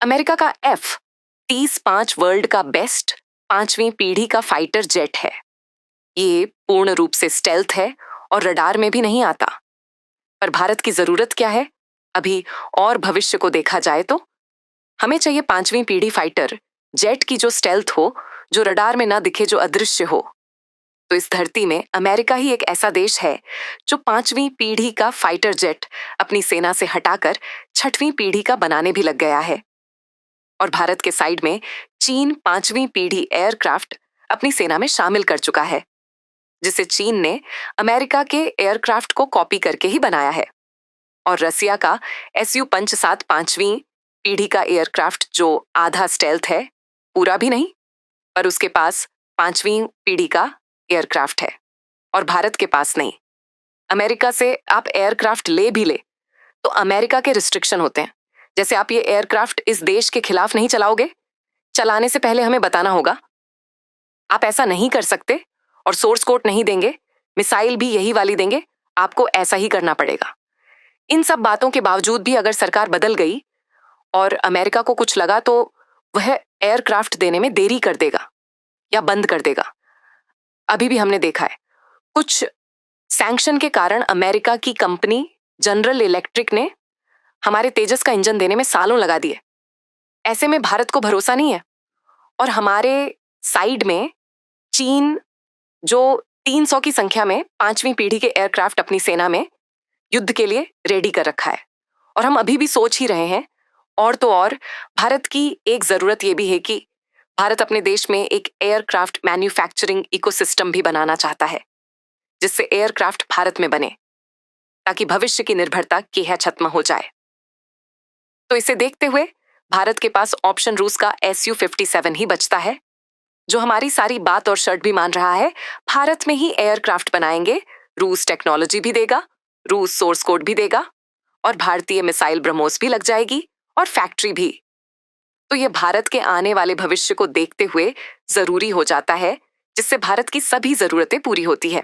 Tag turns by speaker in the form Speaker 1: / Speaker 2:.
Speaker 1: America का F-35 world का best 5वीं पीढ़ी का फाइटर जेट है। ये पूर्ण रूप से स्टेल्थ है और रडार में भी नहीं आता। पर भारत की जरूरत क्या है? अभी और भविष्य को देखा जाए तो हमें चाहिए 5वीं पीढ़ी फाइटर जेट की जो स्टेल्थ हो, जो रडार में ना दिखे, जो अदृश्य हो। तो इस धरती में अमेरिका ही एक ऐसा देश है जो 5वीं पीढ़ी का फाइटर जेट अपनी सेना से हटाकर 6वीं पीढ़ी का बनाने भी लग गया है। और भारत के साइड में चीन 5वीं पीढ़ी एयरक्राफ्ट अपनी सेना में शामिल कर चुका है, जिसे चीन ने अमेरिका के एयरक्राफ्ट को कॉपी करके ही बनाया है। और रसिया का Su-57 5वीं पीढ़ी का एयरक्राफ्ट जो आधा स्टेल्थ है, पूरा भी नहीं, पर उसके पास 5वीं पीढ़ी का एयरक्राफ्ट है और भारत के पास नहीं। अमेरिका से आप एयरक्राफ्ट ले भी ले तो अमेरिका के रिस्ट्रिक्शन होते हैं। जैसे आप ये एयरक्राफ्ट इस देश के खिलाफ नहीं चलाओगे, चलाने से पहले हमें बताना होगा। आप ऐसा नहीं कर सकते और सोर्स कोड नहीं देंगे, मिसाइल भी यही वाली देंगे, आपको ऐसा ही करना पड़ेगा। इन सब बातों के बावजूद भी अगर सरकार बदल गई और अमेरिका को कुछ लगा तो वह एयरक्राफ्ट देने में देरी कर देगा या बंद कर देगा। अभी भी हमने देखा है, कुछ सैंक्शन के कारण अमेरिका की कंपनी जनरल इलेक्ट्रिक ने हमारे तेजस का इंजन देने में सालों लगा दिए। ऐसे में भारत को भरोसा नहीं है और हमारे साइड में चीन जो 300 की संख्या में 5वीं पीढ़ी के एयरक्राफ्ट अपनी सेना में युद्ध के लिए रेडी कर रखा है। और हम अभी भी सोच ही रहे हैं। और तो और भारत की एक जरूरत यह भी है कि भारत अपने देश में एक एयरक्राफ्ट मैन्युफैक्चरिंग इकोसिस्टम भी बनाना चाहता है, जिससे एयरक्राफ्ट भारत में बने, ताकि भविष्य की निर्भरता केह छत्म हो जाए। तो इसे देखते हुए भारत के पास ऑप्शन रूस का Su-57 ही बचता है, जो हमारी सारी बात और शर्त भी मान रहा है। भारत में ही एयरक्राफ्ट बनाएंगे, रूस टेक्नोलॉजी भी देगा, रूस सोर्स कोड भी देगा और भारतीय मिसाइल ब्रह्मोस भी लग जाएगी और फैक्ट्री भी। तो यह भारत के आने वाले भविष्य को देखते हुए जरूरी हो जाता है, जिससे भारत की सभी जरूरतें पूरी होती है।